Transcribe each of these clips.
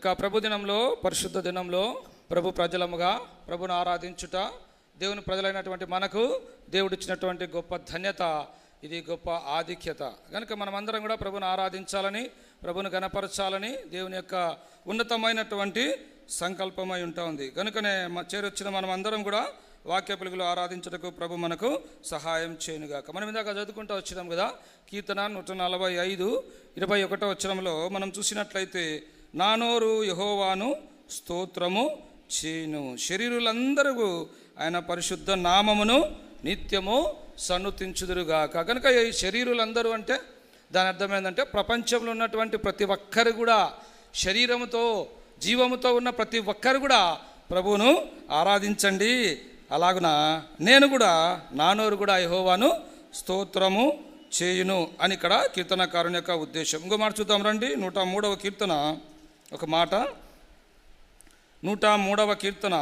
యొక్క ప్రభు దినంలో, పరిశుద్ధ దినంలో ప్రభు ప్రజలముగా ప్రభును ఆరాధించుట, దేవుని ప్రజలైనటువంటి మనకు దేవుడిచ్చినటువంటి గొప్ప ధన్యత, ఇది గొప్ప ఆధిక్యత. కనుక మనమందరం కూడా ప్రభుని ఆరాధించాలని, ప్రభుని గణపరచాలని దేవుని యొక్క ఉన్నతమైనటువంటి సంకల్పమై ఉంటుంది. కనుకనే చేరొచ్చిన మనమందరం కూడా వాక్య పిలుగులు ఆరాధించుటకు ప్రభు మనకు సహాయం చేయనుగాక. మనం ఇందాక చదువుకుంటూ వచ్చినాం కదా, కీర్తన 145 21వ వచనంలో మనం చూసినట్లయితే, నా నోరు యెహోవాను స్తోత్రము చేయును, శరీరులందరూ ఆయన పరిశుద్ధ నామమును నిత్యము సన్నుతించుదురుగాక. కనుక ఈ శరీరులందరూ అంటే దాని అర్థం ఏంటంటే, ప్రపంచంలో ఉన్నటువంటి ప్రతి ఒక్కరు కూడా, శరీరముతో జీవముతో ఉన్న ప్రతి ఒక్కరు కూడా ప్రభువును ఆరాధించండి. అలాగున నేను కూడా, నా నోరు కూడా యెహోవాను స్తోత్రము చేయును అని ఇక్కడ కీర్తనకారుని యొక్క ఉద్దేశం. ఇంకో మాట చూద్దాం రండి. 103వ కీర్తన ఒక మాట, 103వ కీర్తన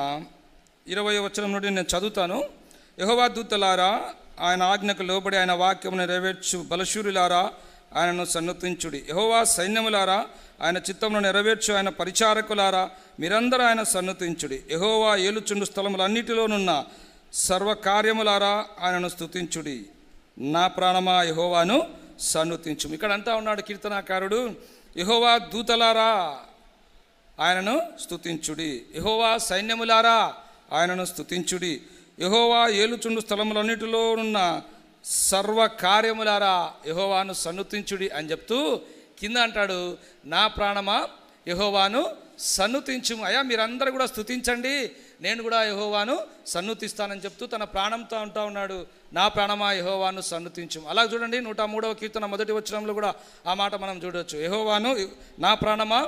20వ వచనం నుండి నేను చదువుతాను. యెహోవా దూతలారా, ఆయన ఆజ్ఞకు లోబడి ఆయన వాక్యమును నెరవేర్చు బలశూరులారా, ఆయనను సన్నుతించుడి. యెహోవా సైన్యములారా, ఆయన చిత్తమును నెరవేర్చు ఆయన పరిచారకులారా, మీరందరూ ఆయన సన్నుతించుడి. యెహోవా ఏలుచుండు స్థలములన్నిటిలోనున్న సర్వకార్యములారా, ఆయనను స్తుతించుడి. నా ప్రాణమా యెహోవాను సన్నుతించు. ఇక్కడ అంటా ఉన్నాడు కీర్తనాకారుడు, యెహోవా దూతలారా ఆయనను స్తుతించుడి, యెహోవా సైన్యములారా ఆయనను స్తుతించుడి, యెహోవా ఏలుచుండు స్థలములన్నిటిలో ఉన్న సర్వ కార్యములారా యెహోవాను సన్నుతించుడి అని చెప్తూ కింద అంటాడు, నా ప్రాణమా యెహోవాను సన్నుతించుము. అయ్యా మీరందరూ కూడా స్తుతించండి, నేను కూడా యెహోవాను సన్నుతిస్తానని చెప్తూ తన ప్రాణంతో అంటూ ఉన్నాడు, నా ప్రాణమా యెహోవాను సన్నుతించుము. అలా చూడండి 103వ కీర్తన 1వ వచనంలో కూడా ఆ మాట మనం చూడవచ్చు. యెహోవాను, నా ప్రాణమా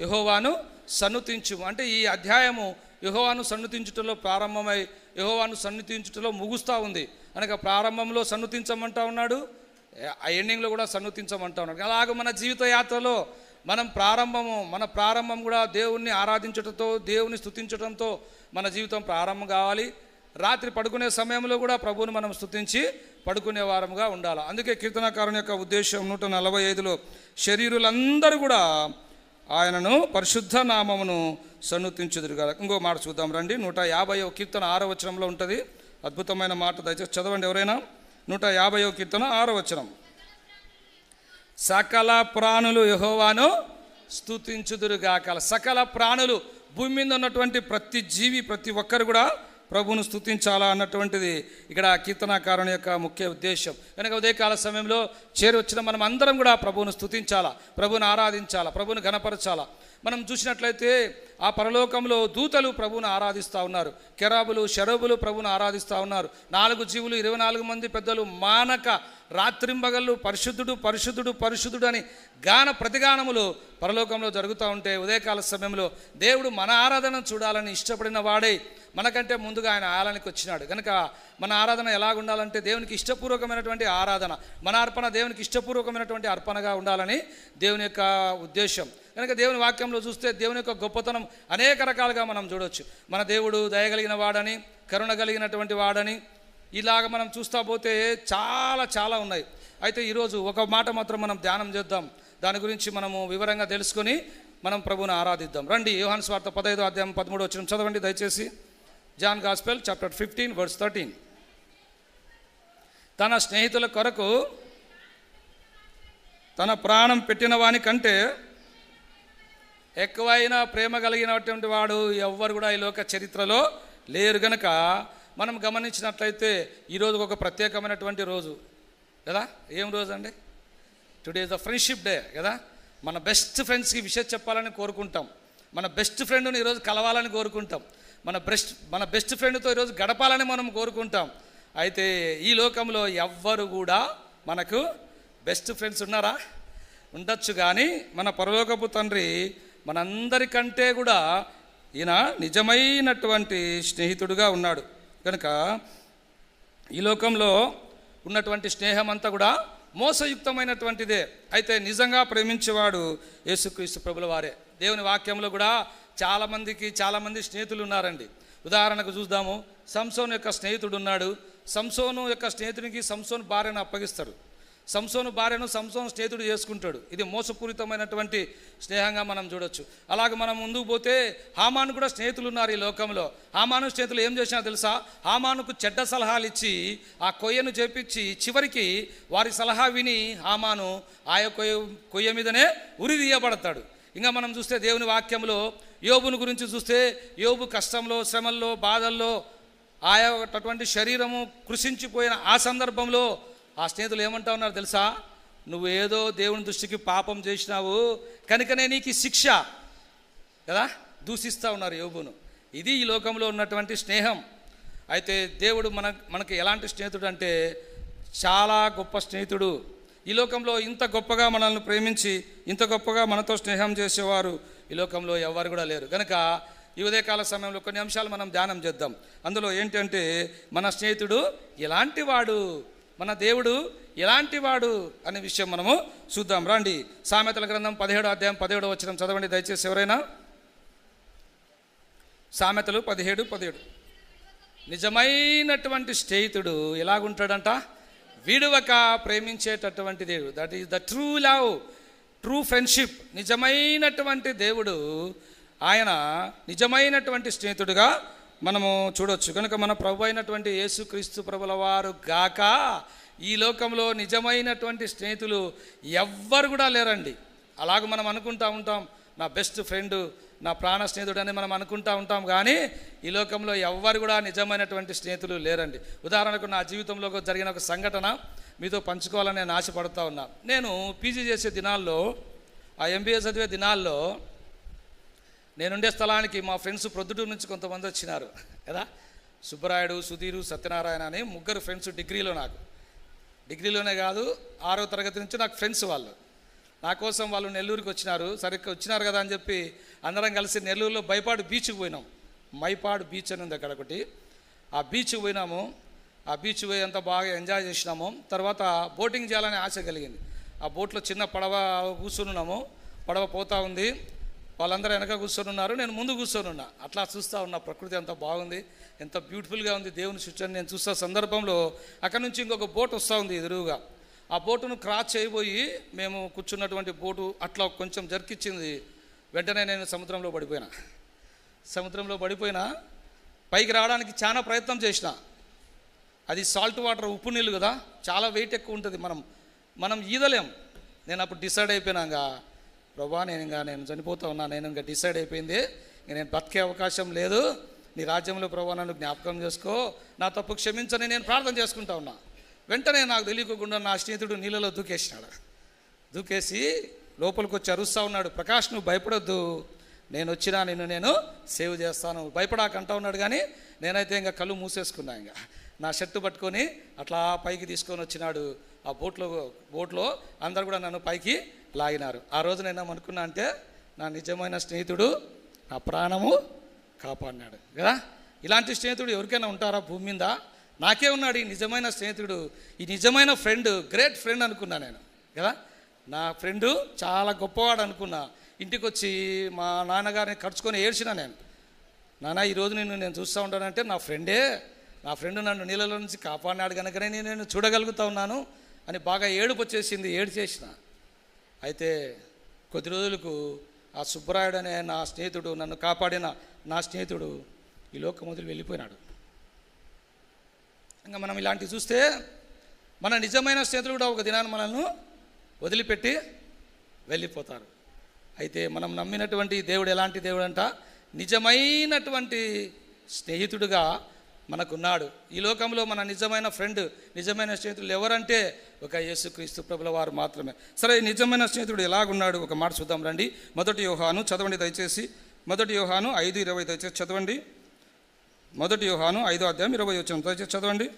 యెహోవాను సన్నుతించుము అంటే ఈ అధ్యాయము యెహోవాను సన్నుతించుటలో ప్రారంభమై యెహోవాను సన్నుతించుటలో ముగుస్తూ ఉంది. అనగా ప్రారంభంలో సన్నుతించమంటా ఉన్నాడు, ఆ ఎండింగ్లో కూడా సన్నుతించమంటా ఉన్నాడు. అలాగే మన జీవిత యాత్రలో మన ప్రారంభం కూడా దేవుణ్ణి ఆరాధించడంతో, దేవుని స్తుతించడంతో మన జీవితం ప్రారంభం కావాలి. రాత్రి పడుకునే సమయంలో కూడా ప్రభువుని మనం స్తుతించి పడుకునే వారముగా ఉండాలి. అందుకే కీర్తనకారుని యొక్క ఉద్దేశం 145లో శరీరులందరూ కూడా ఆయనను పరిశుద్ధ నామమును సన్నుతించుదురు కదా. ఇంకో మాట చూద్దాం రండి. 150వ కీర్తన 6వ వచనంలో ఉంటుంది అద్భుతమైన మాట, దయచేసి చదవండి ఎవరైనా. 150వ కీర్తన 6వ వచనం, సకల ప్రాణులు యెహోవాను స్తుతించుదురుగాక. సకల ప్రాణులు, భూమి మీద ఉన్నటువంటి ప్రతి జీవి, ప్రతి ఒక్కరు కూడా ప్రభువును స్తుతించాలా అన్నటువంటిది ఇక్కడ కీర్తనాకారుని యొక్క ముఖ్య ఉద్దేశం. కనుక ఉదయకాల సమయంలో చేరొచ్చిన మనం అందరం కూడా ప్రభువును స్తుతించాలా, ప్రభువును ఆరాధించాలా, ప్రభువును ఘనపరచాలా. మనం చూసినట్లయితే ఆ పరలోకంలో దూతలు ప్రభువును ఆరాధిస్తూ ఉన్నారు, కెరాబులు షరబులు ప్రభువును ఆరాధిస్తూ ఉన్నారు. 4 జీవులు 24 మంది పెద్దలు మానక రాత్రింబగళ్ళు పరిశుద్ధుడు పరిశుద్ధుడు పరిశుద్ధుడు అని ప్రతిగానములు పరలోకంలో జరుగుతూ ఉంటే, ఉదయకాల సమయంలో దేవుడు మన ఆరాధన చూడాలని ఇష్టపడిన వాడే మనకంటే ముందుగా ఆయన ఆలయానికి వచ్చినాడు. కనుక మన ఆరాధన ఎలాగుండాలంటే దేవునికి ఇష్టపూర్వకమైనటువంటి ఆరాధన, మన అర్పణ దేవునికి ఇష్టపూర్వకమైనటువంటి అర్పణగా ఉండాలని దేవుని యొక్క ఉద్దేశం. కనుక దేవుని వాక్యంలో చూస్తే దేవుని యొక్క గొప్పతనం అనేక రకాలుగా మనం చూడవచ్చు. మన దేవుడు దయగలిగిన వాడని, కరుణ కలిగినటువంటి వాడని, ఇలాగ మనం చూస్తూ పోతే చాలా చాలా ఉన్నాయి. అయితే ఈరోజు ఒక మాట మాత్రం మనం ధ్యానం చేద్దాం, దాని గురించి మనము వివరంగా తెలుసుకొని మనం ప్రభువుని ఆరాధిద్దాం. రండి, యోహాను సువార్త 15వ అధ్యాయం 13వ వచనం చదవండి దయచేసి. John gospel chapter 15 verse 13. తన స్నేహితుల కొరకు తన ప్రాణం పెట్టిన వాని కంటే ఎక్కువైన ప్రేమ కలిగినటువంటి వాడు ఎవ్వరు కూడా ఈ లోక చరిత్రలో లేరు. గనక మనం గమనించినట్లయితే ఈరోజు ఒక ప్రత్యేకమైనటువంటి రోజు కదా. ఏం రోజు అండి? Today is the friendship day కదా. మన బెస్ట్ ఫ్రెండ్స్కి విషయం చెప్పాలని కోరుకుంటాం, మన బెస్ట్ ఫ్రెండ్ని ఈరోజు కలవాలని కోరుకుంటాం, మన బెస్ట్ ఫ్రెండ్తో ఈరోజు గడపాలని మనం కోరుకుంటాం. అయితే ఈ లోకంలో ఎవ్వరు కూడా మనకు బెస్ట్ ఫ్రెండ్స్ ఉన్నారా? ఉండొచ్చు, కానీ మన పరలోకపు తండ్రి మనందరికంటే కూడా ఈయన నిజమైనటువంటి స్నేహితుడుగా ఉన్నాడు. కనుక ఈ లోకంలో ఉన్నటువంటి స్నేహం అంతా కూడా మోసయుక్తమైనటువంటిదే. అయితే నిజంగా ప్రేమించేవాడు యేసుక్రీస్తు ప్రభుల వారే. దేవుని వాక్యంలో కూడా చాలామంది స్నేహితులు ఉన్నారండి. ఉదాహరణకు చూద్దాము, సంసోను యొక్క స్నేహితుడు ఉన్నాడు. సంసోను యొక్క స్నేహితునికి సంసోను భార్యను అప్పగిస్తాడు. సంసోను భార్యను సంసోను స్నేహితుడు చేసుకుంటాడు. ఇది మోసపూరితమైనటువంటి స్నేహంగా మనం చూడొచ్చు. అలాగే మనం ముందుకు పోతే హామాను కూడా స్నేహితులు ఉన్నారు ఈ లోకంలో. హామాను స్నేహితులు ఏం చేసినా తెలుసా? హామానుకు చెడ్డ సలహాలు ఇచ్చి ఆ కొయ్యను చేపించి చివరికి వారి సలహా విని హామాను ఆయా కొయ్య మీదనే ఉరి తీయబడతాడు. ఇంకా మనం చూస్తే దేవుని వాక్యంలో యోబుని గురించి చూస్తే యోబు కష్టంలో, శ్రమల్లో, బాధల్లో ఆయా శరీరము కృషించిపోయిన ఆ సందర్భంలో ఆ స్నేహితులు ఏమంటా ఉన్నారు తెలుసా? నువ్వు ఏదో దేవుని దృష్టికి పాపం చేసినావు కనుకనే నీకు శిక్ష కదా దూషిస్తూ ఉన్నారు యోబును. ఇది ఈ లోకంలో ఉన్నటువంటి స్నేహం. అయితే దేవుడు మనకి ఎలాంటి స్నేహితుడు అంటే చాలా గొప్ప స్నేహితుడు. ఈ లోకంలో ఇంత గొప్పగా మనల్ని ప్రేమించి ఇంత గొప్పగా మనతో స్నేహం చేసేవారు ఈ లోకంలో ఎవరు కూడా లేరు. కనుక ఈ ఉదయకాల సమయంలో కొన్ని అంశాలు మనం ధ్యానం చేద్దాం. అందులో ఏంటంటే మన స్నేహితుడు ఎలాంటి వాడు, మన దేవుడు ఎలాంటి వాడు అనే విషయం మనము చూద్దాం. రండి, సామెతల గ్రంథం 17వ అధ్యాయం 17వ వచనం చదవండి దయచేసి ఎవరైనా. సామెతలు 17:17. నిజమైనటువంటి స్నేహితుడు ఎలాగుంటాడంట? విడువక ప్రేమించేటటువంటి దేవుడు. That is the true love, true friendship. నిజమైనటువంటి దేవుడు ఆయన నిజమైనటువంటి స్నేహితుడుగా మనము చూడవచ్చు. కనుక మన ప్రభు అయినటువంటి యేసుక్రీస్తు ప్రభుల వారు గాక ఈ లోకంలో నిజమైనటువంటి స్నేహితులు ఎవ్వరు కూడా లేరండి. అలాగ మనం అనుకుంటా ఉంటాం, నా బెస్ట్ ఫ్రెండ్, నా ప్రాణ స్నేహితుడు అని మనం అనుకుంటా ఉంటాం. కానీ ఈ లోకంలో ఎవ్వరు కూడా నిజమైనటువంటి స్నేహితులు లేరండి. ఉదాహరణకు నా జీవితంలో జరిగిన ఒక సంఘటన మీతో పంచుకోవాలని నేను ఆశపడుతూ ఉన్నా. నేను పీజీ చేసే దినాల్లో, ఆ ఎంబీఏ చదివే దినాల్లో నేనుండే స్థలానికి మా ఫ్రెండ్స్ ప్రొద్దుటూరు నుంచి కొంతమంది వచ్చినారు కదా. సుబ్బరాయుడు, సుధీరు, సత్యనారాయణ అని 3 ఫ్రెండ్స్ డిగ్రీలో. నాకు డిగ్రీలోనే కాదు 6వ తరగతి నుంచి నాకు ఫ్రెండ్స్. వాళ్ళు నా కోసం వాళ్ళు నెల్లూరుకి వచ్చినారు. సరిగ్గా వచ్చినారు కదా అని చెప్పి అందరం కలిసి నెల్లూరులో బైపాడు బీచ్కి పోయినాం. మైపాడు బీచ్ అని ఉంది అక్కడ ఒకటి. ఆ బీచ్కి పోయినాము. ఆ బీచ్ పోయి అంతా బాగా ఎంజాయ్ చేసినాము. తర్వాత బోటింగ్ చేయాలని ఆశ కలిగింది. ఆ బోట్లో చిన్న పడవ కూర్చొని ఉన్నాము. పడవ పోతూ ఉంది. వాళ్ళందరూ వెనక కూర్చొని ఉన్నారు, నేను ముందు కూర్చొని ఉన్నా. అట్లా చూస్తూ ఉన్నా. ప్రకృతి ఎంత బాగుంది, ఎంత బ్యూటిఫుల్గా ఉంది దేవుని సృష్టి. నేను చూస్తున్న సందర్భంలో అక్కడ నుంచి ఇంకొక బోట్ వస్తూ ఉంది ఎదురుగా. ఆ బోటును క్రాస్ చేయబోయి మేము కూర్చున్నటువంటి బోటు అట్లా కొంచెం జరికిచ్చింది. వెంటనే నేను సముద్రంలో పడిపోయినా. పైకి రావడానికి చాలా ప్రయత్నం చేసిన. అది సాల్ట్ వాటర్, ఉప్పు నీళ్ళు కదా, చాలా వెయిట్ ఎక్కువ ఉంటుంది. మనం ఈదలేం. నేను అప్పుడు డిసైడ్ అయిపోయినాక, ప్రభా నేను చనిపోతా ఉన్నా, నేను ఇంకా డిసైడ్ అయిపోయింది, నేను బతికే అవకాశం లేదు, నీ రాజ్యంలో ప్రభా నన్ను జ్ఞాపకం చేసుకో, నా తప్పు క్షమించని నేను ప్రార్థన చేసుకుంటా ఉన్నా. వెంటనే నాకు తెలియకుండా నా స్నేహితుడు నీళ్ళలో దూకేసి లోపలికి వచ్చి అరుస్తూ ఉన్నాడు, ప్రకాష్ నువ్వు భయపడొద్దు, నేను వచ్చినా నేను సేవ్ చేస్తాను, భయపడాకంటా ఉన్నాడు. కానీ నేనైతే ఇంకా కళ్ళు మూసేసుకున్నా. ఇంకా నా షర్టు పట్టుకొని అట్లా పైకి తీసుకొని వచ్చినాడు. ఆ బోట్లో అందరు కూడా నన్ను పైకి లాగినారు. ఆ రోజు నేను ఏమనుకున్నా అంటే, నా నిజమైన స్నేహితుడు నా ప్రాణము కాపాడినాడు కదా. ఇలాంటి స్నేహితుడు ఎవరికైనా ఉంటారా భూమి మీద? నాకే ఉన్నాడు ఈ నిజమైన స్నేహితుడు, ఈ నిజమైన ఫ్రెండ్, గ్రేట్ ఫ్రెండ్ అనుకున్నా నేను కదా. నా ఫ్రెండు చాలా గొప్పవాడు అనుకున్నా. ఇంటికి వచ్చి మా నాన్నగారిని ఖర్చుకొని ఏడ్చినా నేను. నాన్న ఈరోజు నేను చూస్తూ ఉంటానంటే నా ఫ్రెండ్ నన్ను నీళ్ళలో నుంచి కాపాడినాడు కనుకనే నేను చూడగలుగుతూ ఉన్నాను అని బాగా ఏడుపు వచ్చేసింది. ఏడ్చేసిన. అయితే కొద్ది రోజులకు ఆ సుబ్బరాయుడు అనే నా స్నేహితుడు, నన్ను కాపాడిన నా స్నేహితుడు ఈ లోకం వదిలి వెళ్ళిపోయినాడు. ఇంకా మనం ఇలాంటివి చూస్తే మన నిజమైన స్నేహితులు కూడా ఒక దినాన్ని మనల్ని వదిలిపెట్టి వెళ్ళిపోతారు. అయితే మనం నమ్మినటువంటి దేవుడు ఎలాంటి దేవుడు అంట? నిజమైనటువంటి స్నేహితుడుగా మనకున్నాడు. ఈ లోకంలో మన నిజమైన ఫ్రెండ్, నిజమైన స్నేహితులు ఎవరంటే ఒక యేసుక్రీస్తు ప్రభుల వారు మాత్రమే. సరే, నిజమైన స్నేహితుడు ఎలాగున్నాడు ఒక మాట చూద్దాం రండి. 1 యోహాను చదవండి దయచేసి. 1 యోహాను 5:20 దయచేసి చదవండి. 1 యోహాను 5వ అధ్యాయం 20 వచనం దయచేసి చదవండి.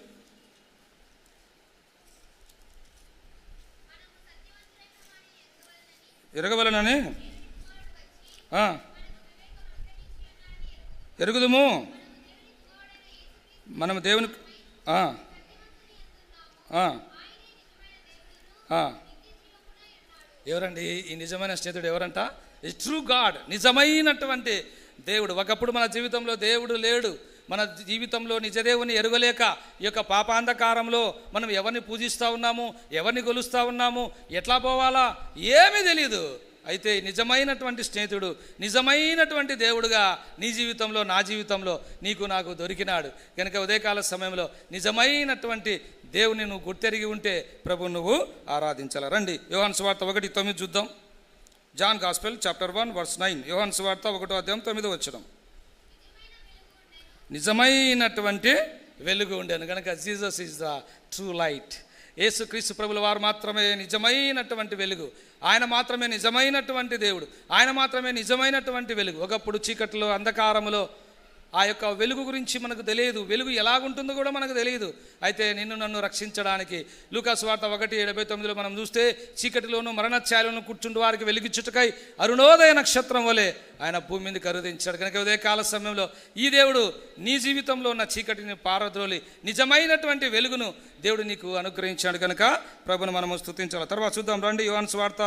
ఎరగవలనని ఎరుగుదుము మనం దేవుని. ఎవరండి ఈ నిజమైన స్నేహితుడు? ఎవరంట? ఈ ట్రూ గాడ్, నిజమైనటువంటి దేవుడు. ఒకప్పుడు మన జీవితంలో దేవుడు లేడు, మన జీవితంలో నిజదేవుని ఎరుగలేక ఈ యొక్క పాపాంధకారంలో మనం ఎవరిని పూజిస్తూ ఉన్నాము, ఎవరిని కొలుస్తూ ఉన్నాము, ఎట్లా పోవాలా ఏమీ తెలియదు. అయితే నిజమైనటువంటి స్నేహితుడు, నిజమైనటువంటి దేవుడుగా నీ జీవితంలో, నా జీవితంలో నీకు నాకు దొరికినాడు కనుక ఉదయకాల సమయంలో నిజమైనటువంటి దేవుని నువ్వు గుర్తెరిగి ఉంటే ప్రభు నువ్వు ఆరాధించాలి. రండి యోహాను సువార్త 1:9 చూద్దాం. John gospel chapter 1:9. యోహాను సువార్త 1:9. నిజమైనటువంటి వెలుగు ఉండేను కనుక Jesus is the true light. యేసుక్రీస్తు ప్రభుల వారు మాత్రమే నిజమైనటువంటి వెలుగు. ఆయన మాత్రమే నిజమైనటువంటి దేవుడు. ఆయన మాత్రమే నిజమైనటువంటి వెలుగు. ఒకప్పుడు చీకట్లో, అంధకారములో ఆ యొక్క వెలుగు గురించి మనకు తెలియదు, వెలుగు ఎలాగుంటుందో కూడా మనకు తెలియదు. అయితే నిన్ను నన్ను రక్షించడానికి లూకా సువార్త 1:79 మనం చూస్తే, చీకటిలోను మరణఛాయలోను కూర్చుండు వారికి వెలిగించుటకై అరుణోదయ నక్షత్రం వలె ఆయన భూమి మీదకి అరుదించాడు. కనుక ఉదయకాల సమయంలో ఈ దేవుడు నీ జీవితంలో ఉన్న చీకటిని పారద్రోలి నిజమైనటువంటి వెలుగును దేవుడు నీకు అనుగ్రహించాడు కనుక ప్రభును మనము స్తుతించాలి. తర్వాత చూద్దాం రండి యోహాను సువార్త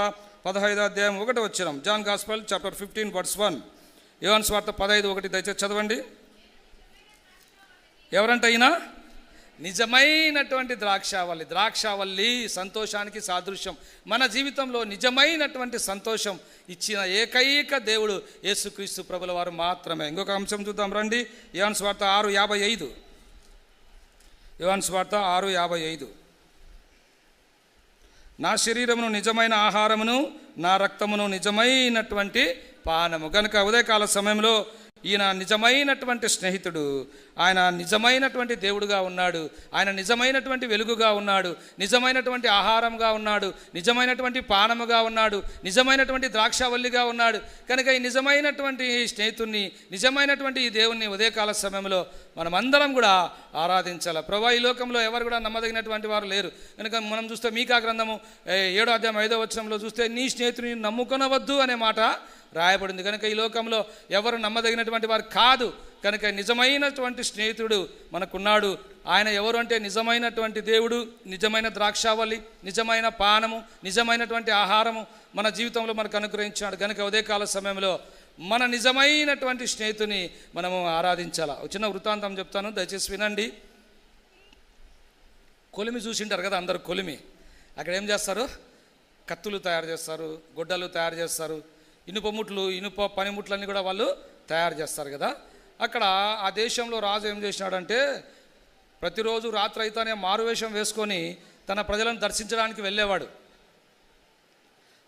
15:1. John gospel chapter 15:1. యోహాను సువార్త 15:1 దయచేసి చదవండి. ఎవరంట ఈయన? నిజమైనటువంటి ద్రాక్షావల్లి సంతోషానికి సాదృశ్యం. మన జీవితంలో నిజమైనటువంటి సంతోషం ఇచ్చిన ఏకైక దేవుడు యేసుక్రీస్తు ప్రభుల వారు మాత్రమే. ఇంకొక అంశం చూద్దాం రండి. యోహాను సువార్త 6:55. యోహాను సువార్త 6:55. నా శరీరమును నిజమైన ఆహారమును, నా రక్తమును నిజమైనటువంటి పానము. కనుక ఉదయకాల సమయంలో ఈయన నిజమైనటువంటి స్నేహితుడు, ఆయన నిజమైనటువంటి దేవుడుగా ఉన్నాడు, ఆయన నిజమైనటువంటి వెలుగుగా ఉన్నాడు, నిజమైనటువంటి ఆహారంగా ఉన్నాడు, నిజమైనటువంటి పానముగా ఉన్నాడు, నిజమైనటువంటి ద్రాక్షావల్లిగా ఉన్నాడు. కనుక ఈ నిజమైనటువంటి స్నేహితుడిని, నిజమైనటువంటి ఈ దేవుణ్ణి ఉదయకాల సమయంలో మనమందరం కూడా ఆరాధించాలి. ప్రభా ఈ లోకంలో ఎవరు కూడా నమ్మదగినటువంటి వారు లేరు. కనుక మనం చూస్తే మీకా గ్రంథము 7:5 చూస్తే, నీ స్నేహితుని నమ్ముకొనవద్దు అనే మాట రాయబడింది. కనుక ఈ లోకంలో ఎవరు నమ్మదగినటువంటి వారు కాదు. కనుక నిజమైనటువంటి స్నేహితుడు మనకున్నాడు. ఆయన ఎవరు అంటే నిజమైనటువంటి దేవుడు, నిజమైన ద్రాక్షావళి, నిజమైన పానము, నిజమైనటువంటి ఆహారము మన జీవితంలో మనకు అనుగ్రహించాడు. కనుక ఉదయకాల సమయంలో మన నిజమైనటువంటి స్నేహితుని మనము ఆరాధించాలి. ఒక చిన్న వృత్తాంతం చెప్తాను, దయచేసి వినండి. కొలిమి చూసింటారు కదా అందరూ. కొలిమి అక్కడ ఏం చేస్తారు? కత్తులు తయారు చేస్తారు, గొడ్డలు తయారు చేస్తారు, ఇనుప పనిముట్లన్నీ కూడా వాళ్ళు తయారు చేస్తారు కదా. అక్కడ ఆ దేశంలో రాజు ఏం చేసినాడంటే, ప్రతిరోజు రాత్రి అయితేనే మారువేషం వేసుకొని తన ప్రజలను దర్శించడానికి వెళ్ళేవాడు.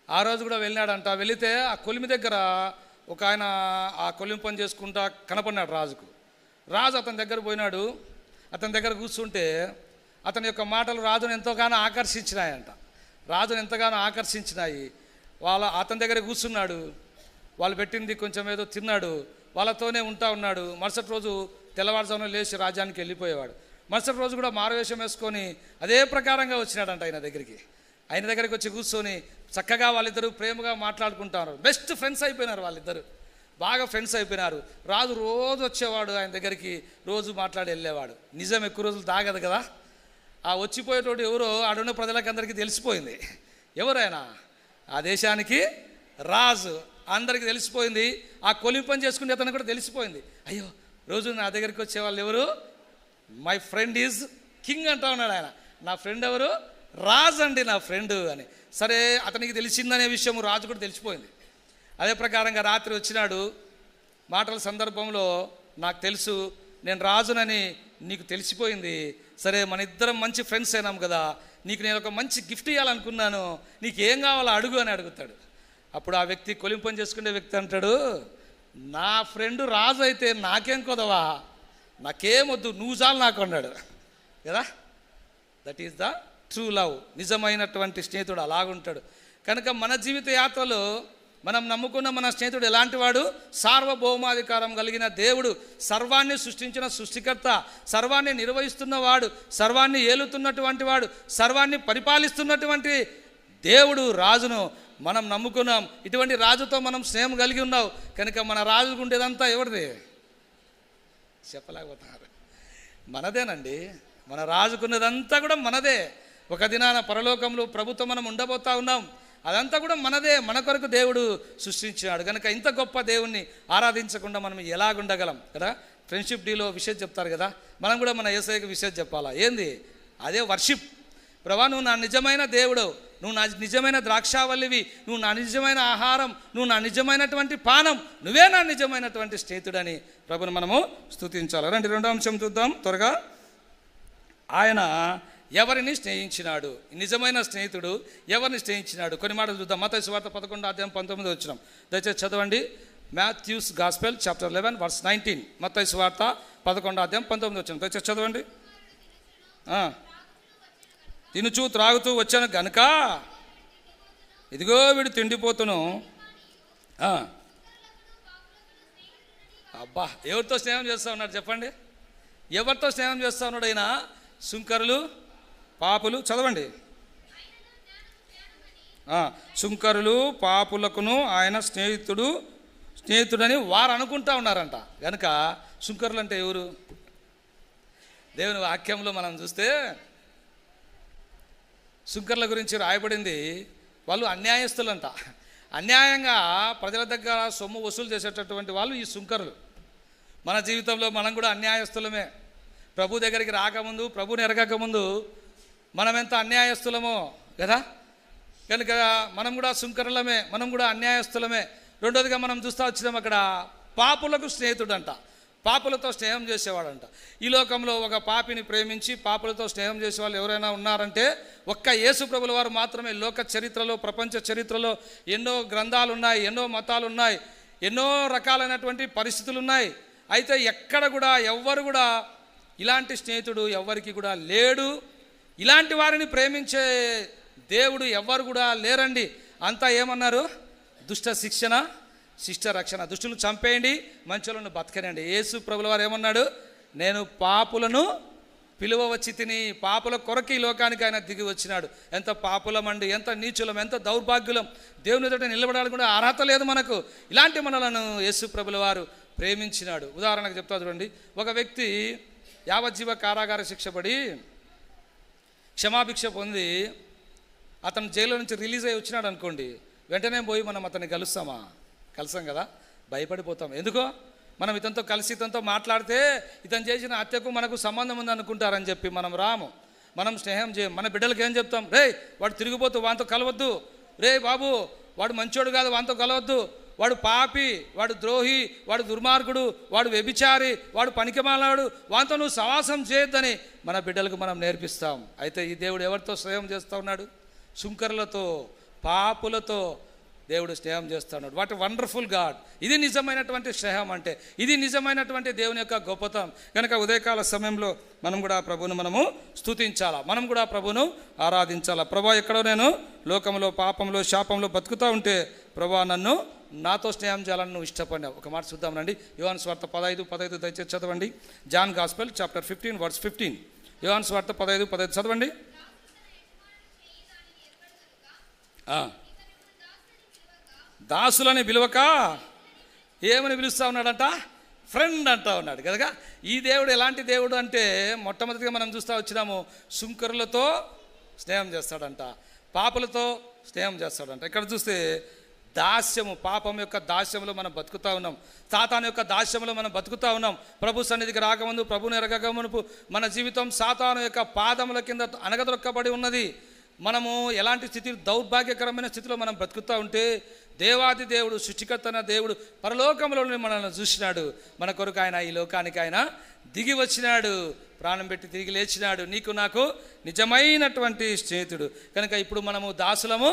ఆ రోజు కూడా వెళ్ళినాడంట. వెళితే ఆ కొలిమి దగ్గర ఒక ఆయన ఆ కొలిమి పని చేసుకుంటా కనపడినాడు రాజుకు. రాజు అతని దగ్గర పోయినాడు. అతని దగ్గర కూర్చుంటే అతని యొక్క మాటలు రాజును ఎంతగానో ఆకర్షించినాయంట. రాజును ఎంతగానో ఆకర్షించినాయి. అతని దగ్గర కూర్చున్నాడు. వాళ్ళు పెట్టింది కొంచెం ఏదో తిన్నాడు. వాళ్ళతోనే ఉన్నాడు. మరుసటి రోజు తెల్లవారుజామున లేచి రాజ్యానికి వెళ్ళిపోయేవాడు. మరుసటి రోజు కూడా మారువేషం వేసుకొని అదే ప్రకారంగా వచ్చినాడంట ఆయన దగ్గరికి వచ్చి కూర్చొని చక్కగా వాళ్ళిద్దరూ ప్రేమగా మాట్లాడుకుంటారు. బెస్ట్ ఫ్రెండ్స్ అయిపోయినారు వాళ్ళిద్దరు, బాగా ఫ్రెండ్స్ అయిపోయినారు. రాజు రోజు వచ్చేవాడు ఆయన దగ్గరికి, రోజు మాట్లాడి వెళ్ళేవాడు. నిజం ఎక్కువ రోజులు దాగదు కదా. ఆ వచ్చిపోయేటోడు ఎవరో ఆడున్న ప్రజలకు అందరికీ తెలిసిపోయింది. ఎవరైనా ఆ దేశానికి రాజు, అందరికీ తెలిసిపోయింది. ఆ కొలిమి పని చేసుకునే అతను కూడా తెలిసిపోయింది. అయ్యో రోజు నా దగ్గరికి వచ్చేవాళ్ళు ఎవరు? మై ఫ్రెండ్ ఈజ్ కింగ్ అంటా ఉన్నాడు ఆయన. నా ఫ్రెండ్ ఎవరు? రాజు అండి, నా ఫ్రెండ్ అని. సరే అతనికి తెలిసిందనే విషయం రాజు కూడా తెలిసిపోయింది. అదే ప్రకారంగా రాత్రి వచ్చినాడు. మాటల సందర్భంలో, నాకు తెలుసు నేను రాజునని నీకు తెలిసిపోయింది. సరే మన ఇద్దరం మంచి ఫ్రెండ్స్ అయినాం కదా, నీకు నేను ఒక మంచి గిఫ్ట్ ఇవ్వాలనుకున్నాను, నీకు ఏం కావాలో అడుగు అని అడుగుతాడు. అప్పుడు ఆ వ్యక్తి, కొలిమి పని చేసుకునే వ్యక్తి అంటాడు, నా ఫ్రెండ్ రాజు అయితే నాకేం కొదవా, నాకేమొద్దు, నువ్వు చాలు నాకు అన్నాడు కదా. That is the true love. నిజమైనటువంటి స్నేహితుడు అలాగుంటాడు. కనుక మన జీవిత యాత్రలో మనం నమ్ముకున్న మన స్నేహితుడు ఎలాంటి వాడు? సార్వభౌమాధికారం కలిగిన దేవుడు, సర్వాన్ని సృష్టించిన సృష్టికర్త, సర్వాన్ని నిర్వహిస్తున్నవాడు, సర్వాన్ని ఏలుతున్నటువంటి వాడు, సర్వాన్ని పరిపాలిస్తున్నటువంటి దేవుడు రాజును మనం నమ్ముకున్నాం. ఇటువంటి రాజుతో మనం స్నేహం కలిగి ఉన్నాం. కనుక మన రాజుకు ఉండేదంతా ఎవరిది? చెప్పలేకపోతున్నారు. మనదేనండి. మన రాజుకున్నదంతా కూడా మనదే. ఒక దినాన పరలోకంలో ప్రభుత్వం మనం ఉండబోతా ఉన్నాం. అదంతా కూడా మనదే. మన కొరకు దేవుడు సృష్టించాడు. కనుక ఇంత గొప్ప దేవుణ్ణి ఆరాధించకుండా మనం ఎలాగుండగలం కదా. ఫ్రెండ్షిప్ డేలో విషయం చెప్తారు కదా, మనం కూడా మన యేసయ్యకి విషయం చెప్పాలా. ఏంది? అదే వర్షిప్. ప్రభా, నువ్వు నా నిజమైన దేవుడు, నువ్వు నా నిజమైన ద్రాక్షావల్లివి, నువ్వు నా నిజమైన ఆహారం, నువ్వు నా నిజమైనటువంటి పానం, నువ్వే నా నిజమైనటువంటి స్నేహితుడని ప్రభుని మనము స్తుతించాలి. రండి, రెండో అంశం చూద్దాం త్వరగా. ఆయన ఎవరిని స్నేహించినాడు? నిజమైన స్నేహితుడు ఎవరిని స్నేహించినాడు? కొన్ని మాటలు చూద్దాం. మత్తయి సువార్త 11:19 దయచేసి చదవండి. Matthew's gospel chapter 11 verse 19. మత్తయి సువార్త 11:19 దయచేసి చదవండి. తినుచూ త్రాగుతూ వచ్చాను గనుక ఇదిగో వీడు తిండిపోతును. అబ్బా, ఎవరితో స్నేహం చేస్తూ ఉన్నాడు చెప్పండి? ఎవరితో స్నేహం చేస్తూ ఉన్నాడు ఆయన? సుంకరులు, పాపులు. చదవండి. సుంకరులు పాపులకును ఆయన స్నేహితుడని వారు అనుకుంటా ఉన్నారంట. కనుక సుంకరులు అంటే ఎవరు? దేవుని వాక్యంలో మనం చూస్తే సుంకరుల గురించి రాయబడింది, వాళ్ళు అన్యాయస్తులంట. అన్యాయంగా ప్రజల దగ్గర సొమ్ము వసూలు చేసేటటువంటి వాళ్ళు ఈ సుంకరులు. మన జీవితంలో మనం కూడా అన్యాయస్తులమే. ప్రభు దగ్గరికి రాకముందు, ప్రభుని ఎరగకముందు మనం ఎంత అన్యాయస్తులమో కదా. కనుక మనం కూడా సుంకరులమే, మనం కూడా అన్యాయస్తులమే. రెండోదిగా మనం చూస్తూ వచ్చినాం, అక్కడ పాపులకు స్నేహితుడంట. పాపులతో స్నేహం చేసేవాడంట. ఈ లోకంలో ఒక పాపిని ప్రేమించి పాపులతో స్నేహం చేసే వాళ్ళు ఎవరైనా ఉన్నారంటే ఒక్క యేసు ప్రభుల వారు మాత్రమే. లోక చరిత్రలో, ప్రపంచ చరిత్రలో ఎన్నో గ్రంథాలు ఉన్నాయి, ఎన్నో మతాలు ఉన్నాయి, ఎన్నో రకాలైనటువంటి పరిస్థితులు ఉన్నాయి. అయితే ఎక్కడ కూడా ఎవ్వరు కూడా ఇలాంటి స్నేహితుడు ఎవ్వరికి కూడా లేడు. ఇలాంటి వారిని ప్రేమించే దేవుడు ఎవ్వరు కూడా లేరండి. అంతా ఏమన్నారు? దుష్ట శిక్షణ, శిష్ట రక్షణ. దుష్టులను చంపేయండి, మంచులను బతకనండి. యేసు ప్రభుల వారు ఏమన్నాడు? నేను పాపులను పిలువ వచ్చి తిని, పాపుల కొరకు ఈ లోకానికి ఆయన దిగి వచ్చినాడు. ఎంత పాపులమండి, ఎంత నీచులం, ఎంత దౌర్భాగ్యులం. దేవుని ఎదుట నిలబడాలి కూడా అర్హత లేదు మనకు. ఇలాంటి మనలను యేసు ప్రభుల వారు ప్రేమించినాడు. ఉదాహరణకు చెప్తా చూడండి. ఒక వ్యక్తి యావజ్జీవ కారాగార శిక్ష పడి క్షమాభిక్ష పొంది అతను జైల్లో నుంచి రిలీజ్ అయ్యి వచ్చినాడు అనుకోండి, వెంటనే పోయి మనం అతన్ని కలుస్తామా? కలిసాం కదా, భయపడిపోతాం. ఎందుకో? మనం ఇతనితో కలిసి ఇతనితో మాట్లాడితే ఇతను చేసిన హత్యకు మనకు సంబంధం ఉందనుకుంటారని చెప్పి మనం రాము, మనం స్నేహం చేయం. మన బిడ్డలకి ఏం చెప్తాం? రే, వాడు తిరిగిపోతూ వాంతో కలవద్దు. రే బాబు, వాడు మంచోడు కాదు, వాంతో కలవద్దు. వాడు పాపి, వాడు ద్రోహి, వాడు దుర్మార్గుడు, వాడు వ్యభిచారి, వాడు పనికిమాలాడు, వాంతో నువ్వు సవాసం చేయొద్దని మన బిడ్డలకు మనం నేర్పిస్తాం. అయితే ఈ దేవుడు ఎవరితో స్నేహం చేస్తూ ఉన్నాడు? సుంకరులతో, పాపులతో దేవుడు స్నేహం చేస్తున్నాడు. What wonderful God. ఇది నిజమైనటువంటి స్నేహం అంటే, ఇది నిజమైనటువంటి దేవుని యొక్క గొప్పతనం. కనుక ఉదయకాల సమయంలో మనం కూడా ప్రభువును మనము స్తుతించాలా, మనం కూడా ప్రభువును ఆరాధించాలా. ప్రభా, ఎక్కడో నేను లోకంలో పాపంలో శాపంలో బతుకుతూ ఉంటే ప్రభా నన్ను నాతో స్నేహం చేయాలని నువ్వు ఇష్టపడినావు. ఒక మాట చూద్దామనండి. యోహాను సువార్త 15:15 దయచేసి చదవండి. John gospel chapter 15 verse 15. యోహాను సువార్త 15:15 చదవండి. దాసులని పిలువక ఏమని పిలుస్తూ ఉన్నాడంట? ఫ్రెండ్ అంటా ఉన్నాడు కదా. ఈ దేవుడు ఎలాంటి దేవుడు అంటే, మొట్టమొదటిగా మనం చూస్తూ వచ్చినాము, సుంకరులతో స్నేహం చేస్తాడంట, పాపులతో స్నేహం చేస్తాడంట. ఇక్కడ చూస్తే దాస్యము, పాపం యొక్క దాస్యంలో మనం బతుకుతూ ఉన్నాం, సాతాను యొక్క దాస్యంలో మనం బతుకుతూ ఉన్నాం. ప్రభు సన్నిధికి రాకముందు, ప్రభుని ఎరగకమునుపు మన జీవితం సాతాను యొక్క పాదముల కింద అనగదొక్కబడి ఉన్నది. మనము ఎలాంటి స్థితి, దౌర్భాగ్యకరమైన స్థితిలో మనం బ్రతుకుతూ ఉంటే దేవాది దేవుడు, సృష్టికర్త దేవుడు పరలోకంలో మనల్ని చూసినాడు. మన కొరకు ఆయన ఈ లోకానికి ఆయన దిగి వచ్చినాడు, ప్రాణం పెట్టి తిరిగి లేచినాడు. నీకు నాకు నిజమైనటువంటి స్నేహితుడు. కనుక ఇప్పుడు మనము దాసులము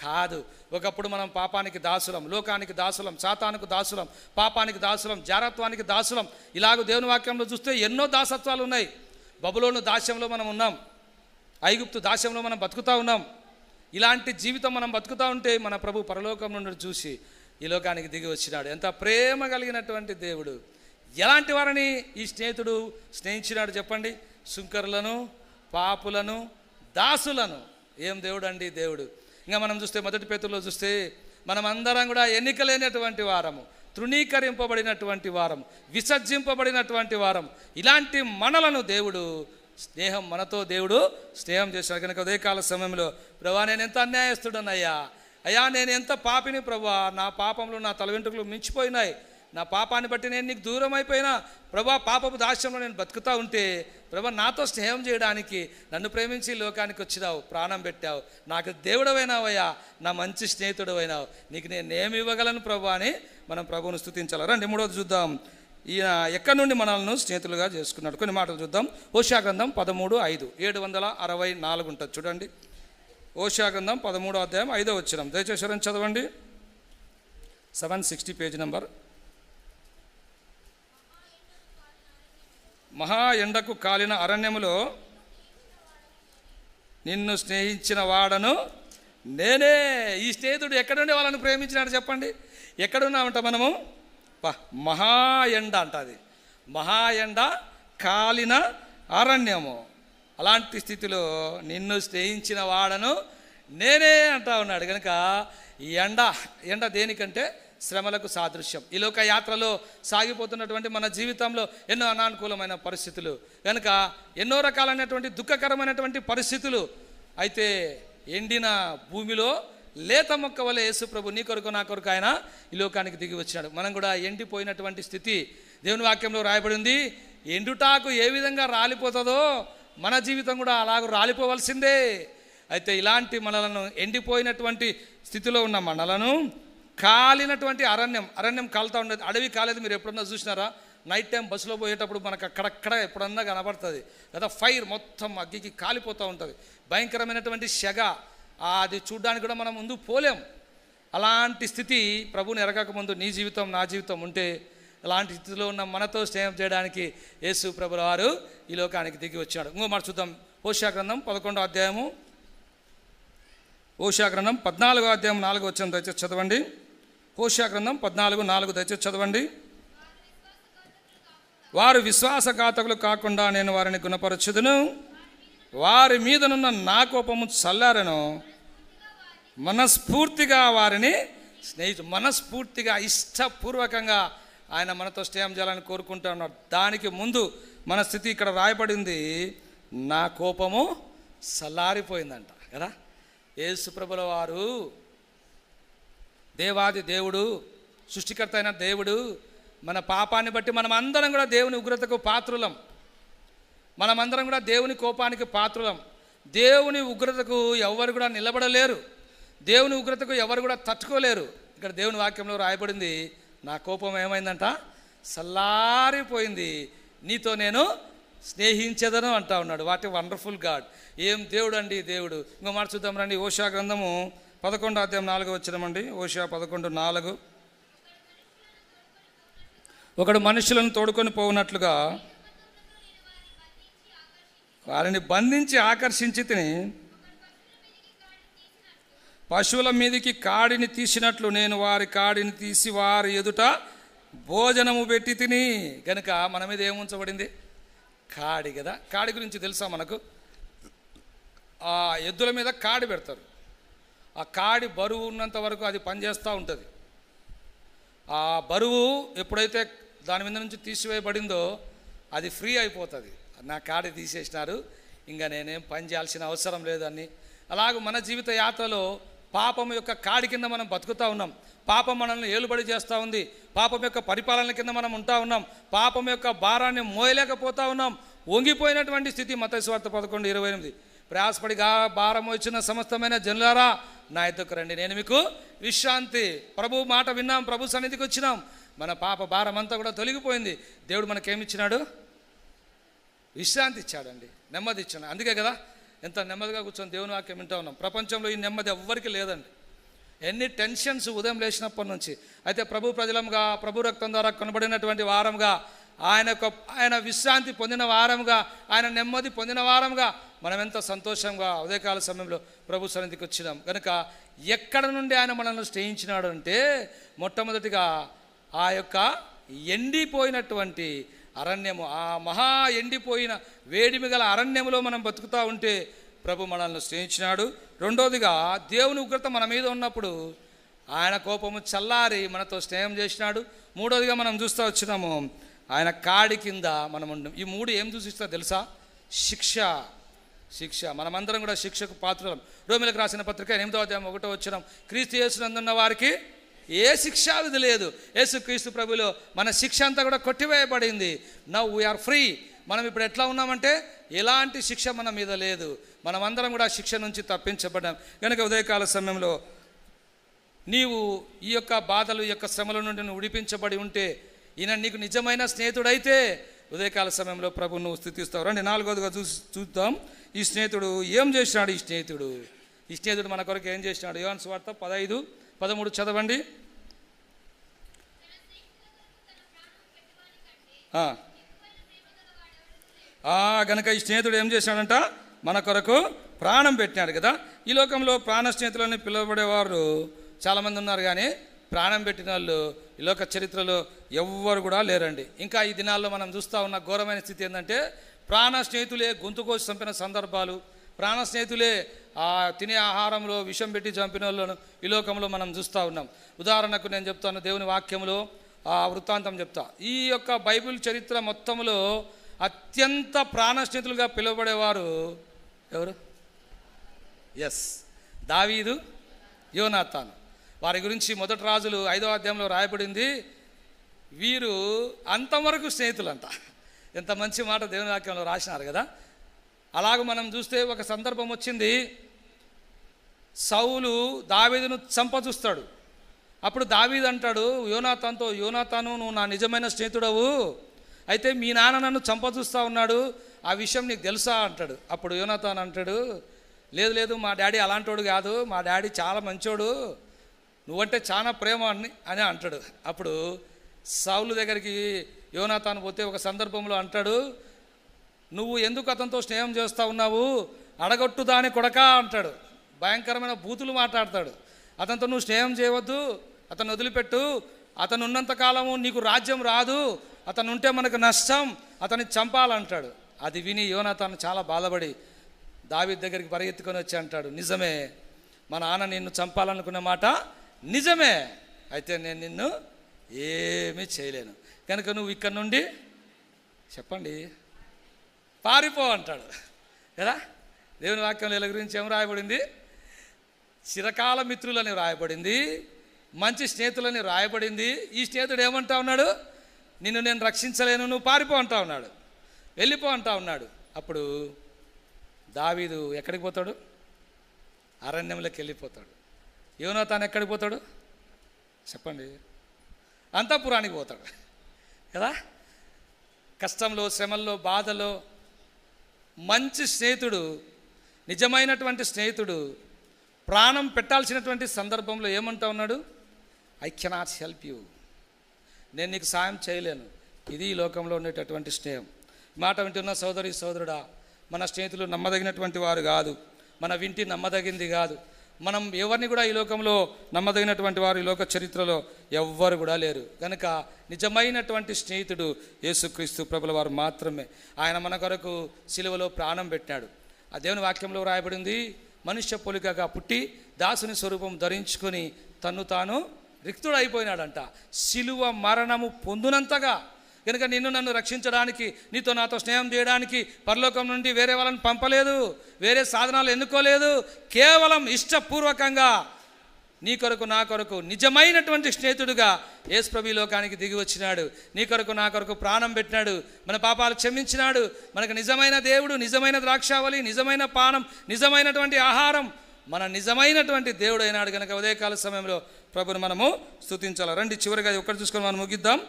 కాదు. ఒకప్పుడు మనం పాపానికి దాసులం, లోకానికి దాసులం, సాతానుకు దాసులం, పాపానికి దాసులం, జారత్వానికి దాసులం. ఇలాగ దేవుని వాక్యంలో చూస్తే ఎన్నో దాసత్వాలు ఉన్నాయి. బబులోను దాస్యంలో మనం ఉన్నాం, ఐగుప్తు దాస్యంలో మనం బతుకుతూ ఉన్నాం. ఇలాంటి జీవితం మనం బతుకుతూ ఉంటే మన ప్రభు పరలోకం నుండి చూసి ఈ లోకానికి దిగి వచ్చినాడు. ఎంత ప్రేమ కలిగినటువంటి దేవుడు. ఎలాంటి వారిని ఈ స్నేహితుడు స్నేహించినాడు చెప్పండి? సుంకరులను, పాపులను, దాసులను. ఏం దేవుడు అండి దేవుడు. ఇంకా మనం చూస్తే మొదటి పేతురులో చూస్తే మనమందరం కూడా ఎన్నిక లేనటువంటి వారము, తృణీకరింపబడినటువంటి వారం, విసర్జింపబడినటువంటి వారం. ఇలాంటి మనలను దేవుడు స్నేహం, మనతో దేవుడు స్నేహం చేశాడు. కనుక ఉదయకాల సమయంలో ప్రభా నేను ఎంత అన్యాయస్తుడనయ్యా, అయ్యా నేను ఎంత పాపిని ప్రభా, నా పాపంలో నా తల వెంట్రుకలు మించిపోయినాయి, నా పాపాన్ని బట్టి నేను నీకు దూరం అయిపోయినా ప్రభా, పాపపు దాస్యంలో నేను బతుకుతూ ఉంటే ప్రభా, నాతో స్నేహం చేయడానికి నన్ను ప్రేమించి లోకానికి వచ్చినావు, ప్రాణం పెట్టావు, నాకు దేవుడవైనావయ్యా, నా మంచి స్నేహితుడు అయినావు, నీకు నేనేమి ఇవ్వగలను ప్రభా అని మనం ప్రభువును స్తుతించాలి. రండి మూడోది చూద్దాం. ఈయన ఎక్కడి నుండి మనల్ని స్నేహితులుగా చేసుకున్నాడు. కొన్ని మాటలు చూద్దాం. హోషేయ గ్రంథం 13:5, 764 ఉంటుంది చూడండి. హోషేయ గ్రంథం 13వ అధ్యాయం 5వ వచనం దయచేసి చదవండి. 760 పేజ్ నెంబర్. మహా ఎండకు కాలిన అరణ్యములో నిన్ను స్నేహించిన వాడను నేనే. ఈ స్నేహితుడు ఎక్కడుండి వాళ్ళని ప్రేమించినాడు చెప్పండి? ఎక్కడున్నామంట మనము? మహా ఎండ అంట, అది మహా ఎండ, కాలిన అరణ్యము. అలాంటి స్థితిలో నిన్ను స్నేహించిన వాడను నేనే అంటా ఉన్నాడు. కనుక ఈ ఎండ దేనికంటే శ్రమలకు సాదృశ్యం. ఈ లోక యాత్రలో సాగిపోతున్నటువంటి మన జీవితంలో ఎన్నో అనానుకూలమైన పరిస్థితులు, కనుక ఎన్నో రకాలైనటువంటి దుఃఖకరమైనటువంటి పరిస్థితులు. అయితే ఎండిన భూమిలో లేత మొక్క వలె యేసు ప్రభు నీ కొరకు నా కొరకు ఆయన ఈ లోకానికి దిగి వచ్చినాడు. మనం కూడా ఎండిపోయినటువంటి స్థితి దేవుని వాక్యంలో రాయబడింది. ఎండుటాకు ఏ విధంగా రాలిపోతుందో మన జీవితం కూడా అలాగ రాలిపోవలసిందే. అయితే ఇలాంటి మనలను, ఎండిపోయినటువంటి స్థితిలో ఉన్న మనలను కాలినటువంటి అరణ్యం కాలుతూ ఉండేది. అడవి కాలేదు. మీరు ఎప్పుడన్నా చూసినారా? నైట్ టైం బస్సులో పోయేటప్పుడు మనకు అక్కడక్కడ ఎప్పుడన్నా కనబడుతుంది కదా, ఫైర్ మొత్తం అగ్గికి కాలిపోతూ ఉంటుంది. భయంకరమైనటువంటి సెగ, అది చూడడానికి కూడా మనం ముందు పోలేం. అలాంటి స్థితి ప్రభువుని ఎరగక ముందు నీ జీవితం, నా జీవితం ఉంటే, అలాంటి స్థితిలో ఉన్న మనతో స్నేహం చేయడానికి యేసు ప్రభుల వారు ఈ లోకానికి దిగి వచ్చాడు. ఇంకో మాట చూద్దాం. హోషేయ గ్రంథం 11వ అధ్యాయము, హోషేయ గ్రంథం 14వ అధ్యాయం 4వ వచనం దయచేసి చదవండి. హోషేయ గ్రంథం 14:4 దయచేసి చదవండి. వారు విశ్వాసఘాతకులు కాకుండా నేను వారిని గుణపరచుదును, వారి మీదనున్న నా కోపము చల్లారను, మనస్ఫూర్తిగా వారిని మనస్ఫూర్తిగా ఇష్టపూర్వకంగా ఆయన మనతో స్నేహం చేయాలని కోరుకుంటూ ఉన్నాడు. దానికి ముందు మన స్థితి ఇక్కడ రాయబడింది, నా కోపము చల్లారిపోయిందంట కదా. యేసు ప్రభుల వారు దేవాది దేవుడు, సృష్టికర్త అయిన దేవుడు. మన పాపాన్ని బట్టి మనం అందరం కూడా దేవుని ఉగ్రతకు పాత్రులం. మనమందరం కూడా దేవుని కోపానికి పాత్రులం. దేవుని ఉగ్రతకు ఎవరు కూడా నిలబడలేరు. దేవుని ఉగ్రతకు ఎవరు కూడా తట్టుకోలేరు. ఇక్కడ దేవుని వాక్యంలో రాయబడింది, నా కోపం ఏమైందంట? చల్లారిపోయింది, నీతో నేను స్నేహించదను అంటా ఉన్నాడు. What a wonderful God! ఏం దేవుడు అండి దేవుడు. ఇంకో మాట చూద్దాం రండి. హోషేయ గ్రంథము 11వ అధ్యాయం 4వ వచనం అండి. హోషేయ 11:4. ఒకడు మనుషులను తోడుకొని పోవునట్లుగా వారిని బంధించి ఆకర్షించి తిని, పశువుల మీదికి కాడిని తీసినట్లు నేను వారి కాడిని తీసి వారి ఎదుట భోజనము పెట్టి తిని. కనుక మన మీద ఏముంచబడింది? కాడి కదా. కాడి గురించి తెలుసా మనకు? ఆ ఎద్దుల మీద కాడి పెడతారు. ఆ కాడి బరువు ఉన్నంత వరకు అది పనిచేస్తూ ఉంటుంది. ఆ బరువు ఎప్పుడైతే దాని మీద నుంచి తీసివేయబడిందో అది ఫ్రీ అయిపోతుంది. నా కాడి తీసేసినారు, ఇంకా నేనేం పని చేయాల్సిన అవసరం లేదని. అలాగే మన జీవిత యాత్రలో పాపం యొక్క కాడి కింద మనం బతుకుతూ ఉన్నాం. పాపం మనల్ని ఏలుబడి చేస్తూ ఉంది. పాపం యొక్క పరిపాలన కింద మనం ఉంటా ఉన్నాం. పాపం యొక్క భారాన్ని మోయలేకపోతా ఉన్నాం. వంగిపోయినటువంటి స్థితి. మత్తయి సువార్త 11:28. ప్రయాసపడిగా భారం వచ్చిన సమస్తమైన జనులారా నా యొద్దకు రండి, నేను మీకు విశ్రాంతి. ప్రభు మాట విన్నాం, ప్రభు సన్నిధికి వచ్చినాం, మన పాప భారం అంతా కూడా తొలగిపోయింది. దేవుడు మనకేమిచ్చినాడు? విశ్రాంతి ఇచ్చాడండి, నెమ్మది ఇచ్చాడు. అందుకే కదా ఎంత నెమ్మదిగా కూర్చొని దేవుని వాక్యం వింటూ ఉన్నాం. ప్రపంచంలో ఈ నెమ్మది ఎవ్వరికి లేదండి. ఎన్ని టెన్షన్స్ ఉదయం లేచినప్పటి నుంచి. అయితే ప్రభు ప్రజలంగా, ప్రభు రక్తం ద్వారా కొనబడినటువంటి వారంగా, ఆయన విశ్రాంతి పొందిన వారంగా, ఆయన నెమ్మది పొందిన వారంగా మనం ఎంత సంతోషంగా ఉదయకాల సమయంలో ప్రభు సన్నిధికి వచ్చినాం. కనుక ఎక్కడ నుండి ఆయన మనల్ని స్నేహించినాడు అంటే, మొట్టమొదటిగా ఆ యొక్క ఎండిపోయినటువంటి అరణ్యము, ఆ మహా ఎండిపోయిన వేడిమి గల అరణ్యములో మనం బతుకుతూ ఉంటే ప్రభు మనల్ని స్నేహించినాడు. రెండోదిగా దేవుని ఉగ్రత మన మీద ఉన్నప్పుడు ఆయన కోపము చల్లారి మనతో స్నేహం చేసినాడు. మూడోదిగా మనం చూస్తూ వచ్చినాము, ఆయన కాడి కింద మనం ఉండం. ఈ మూడు ఏం సూచిస్తా తెలుసా? శిక్ష. మనమందరం కూడా శిక్షకు పాత్రలం. రోమిలకు రాసిన పత్రిక 8వ అధ్యాయం 1వ వచనం, క్రీస్తు యేసునందున్న వారికి ఏ శిక్షా విధి లేదు. యేసుక్రీస్తు ప్రభులో మన శిక్ష అంతా కూడా కొట్టివేయబడింది. Now we are free. మనం ఇప్పుడు ఎట్లా ఉన్నామంటే ఎలాంటి శిక్ష మన మీద లేదు. మనమందరం కూడా శిక్ష నుంచి తప్పించబడ్డాం. కనుక ఉదయకాల సమయంలో నీవు ఈ యొక్క బాధలు, ఈ యొక్క శ్రమల నుండి నువ్వు విడిపించబడి ఉంటే, ఈయన నీకు నిజమైన స్నేహితుడైతే ఉదయకాల సమయంలో ప్రభు నువ్వు స్తుతిస్తావు. రండి 4వదిగా చూద్దాం. ఈ స్నేహితుడు ఏం చేసినాడు? ఈ స్నేహితుడు మన కొరకు ఏం చేసినాడు? యోహాను సువార్త 15:13 చదవండి. గనక ఈ స్నేహితుడు ఏం చేశాడంట? మన కొరకు ప్రాణం పెట్టినాడు కదా. ఈ లోకంలో ప్రాణ స్నేహితులని పిలువబడేవారు చాలామంది ఉన్నారు, కానీ ప్రాణం పెట్టిన వాళ్ళు ఈ లోక చరిత్రలో ఎవ్వరు కూడా లేరండి. ఇంకా ఈ దినాల్లో మనం చూస్తూ ఉన్న ఘోరమైన స్థితి ఏంటంటే, ప్రాణ స్నేహితులే గొంతు కోసి చంపిన సందర్భాలు, ప్రాణ స్నేహితులే తినే ఆహారంలో విషం పెట్టి చంపిన వాళ్ళను ఈ లోకంలో మనం చూస్తూ ఉన్నాం. ఉదాహరణకు నేను చెప్తాను, దేవుని వాక్యంలో వృత్తాంతం చెప్తా. ఈ యొక్క బైబిల్ చరిత్ర మొత్తంలో అత్యంత ప్రాణ స్నేహితులుగా పిలువబడేవారు ఎవరు? ఎస్, దావీదు, యోనాతాను. వారి గురించి మొదటి రాజులు 5వ అధ్యాయంలో రాయబడింది. వీరు అంతవరకు స్నేహితులంట. ఎంత మంచి మాట దేవుని వాక్యంలో రాసినారు కదా. అలాగ మనం చూస్తే ఒక సందర్భం వచ్చింది, సౌలు దావీదును చంపచూస్తాడు. అప్పుడు దావీదు అంటాడు యోనాతానుతో, యోనాతాను నువ్వు నా నిజమైన స్నేహితుడవు, అయితే మీ నాన్న నన్ను చంపచూస్తూ ఉన్నాడు, ఆ విషయం నీకు తెలుసా అంటాడు. అప్పుడు యోనాతాను అంటాడు, లేదు మా డాడీ అలాంటోడు కాదు, మా డాడీ చాలా మంచోడు, నువ్వంటే చాలా ప్రేమ అని అంటాడు. అప్పుడు సౌలు దగ్గరికి యోనాతాను పోతే ఒక సందర్భంలో అంటాడు, నువ్వు ఎందుకు అతనితో స్నేహం చేస్తూ ఉన్నావు, అడగొట్టు దాని కొడక అంటాడు. భయంకరమైన బూతులు మాట్లాడతాడు. అతనితో నువ్వు స్నేహం చేయవద్దు, అతను వదిలిపెట్టు, అతను ఉన్నంతకాలము నీకు రాజ్యం రాదు, అతను ఉంటే మనకు నష్టం, అతన్ని చంపాలంటాడు. అది విని యోనాతాను చాలా బాధపడి దావీదు దగ్గరికి పరిగెత్తుకొని వచ్చి అంటాడు, నిజమే, మా నాన్న నిన్ను చంపాలనుకున్న మాట నిజమే, అయితే నేను నిన్ను ఏమీ చేయలేను, కనుక నువ్వు ఇక్కడ నుండి చెప్పండి పారిపో అంటాడు కదా. దేవుని వాక్యంలో వీళ్ళ గురించి ఏం రాయబడింది? చిరకాల మిత్రులని రాయబడింది, మంచి స్నేహితులని రాయబడింది. ఈ స్నేహితుడు ఏమంటా ఉన్నాడు? నిన్ను నేను రక్షించలేను, నువ్వు పారిపో అంటా ఉన్నాడు, వెళ్ళిపో అంటా ఉన్నాడు. అప్పుడు దావీదు ఎక్కడికి పోతాడు? అరణ్యంలోకి వెళ్ళిపోతాడు. యోనాతాను ఎక్కడికి పోతాడు చెప్పండి? అంతఃపురానికి పోతాడు కదా. కష్టంలో, శ్రమల్లో, బాధలో మంచి స్నేహితుడు, నిజమైనటువంటి స్నేహితుడు ప్రాణం పెట్టాల్సినటువంటి సందర్భంలో ఏమంటా ఉన్నాడు? ఐ కెనాట్ హెల్ప్ యూ, నేను నీకు సాయం చేయలేను. ఇది ఈ లోకంలో ఉండేటటువంటి స్నేహం. మాట వింటున్న సోదరి సోదరుడా, మన స్నేహితులు నమ్మదగినటువంటి వారు కాదు, మన వింటి నమ్మదగింది కాదు. మనం ఎవరిని కూడా ఈ లోకంలో నమ్మదగినటువంటి వారు ఈ లోక చరిత్రలో ఎవ్వరు కూడా లేరు. కనుక నిజమైనటువంటి స్నేహితుడు యేసుక్రీస్తు ప్రభుల వారు మాత్రమే. ఆయన మన కొరకు సిలువలో ప్రాణం పెట్టాడు. ఆ దేవుని వాక్యంలో రాయబడింది, మనుష్య పోలికగా పుట్టి దాసుని స్వరూపం ధరించుకొని తన్ను తాను రిక్తుడైపోయినాడంట, సిలువ మరణము పొందునంతగా. కనుక నిన్ను నన్ను రక్షించడానికి, నీతో నాతో స్నేహం చేయడానికి పరలోకం నుండి వేరే వాళ్ళని పంపలేదు, వేరే సాధనాలు ఎన్నుకోలేదు. కేవలం ఇష్టపూర్వకంగా నీ కొరకు నా కొరకు నిజమైనటువంటి స్నేహితుడుగా యేసు ప్రభు లోకానికి దిగి వచ్చినాడు. నీ కొరకు నా కొరకు ప్రాణం పెట్టినాడు, మన పాపాలు క్షమించినాడు. మనకు నిజమైన దేవుడు, నిజమైన ద్రాక్షావళి, నిజమైన పానం, నిజమైనటువంటి ఆహారం మన నిజమైనటువంటి దేవుడు అయినాడు. కనుక ఉదయకాల సమయంలో ప్రభుని మనము స్తుతించాలి. రండి చివరిగా ఒక్కటి చూసుకొని మనం ముగిద్దాం.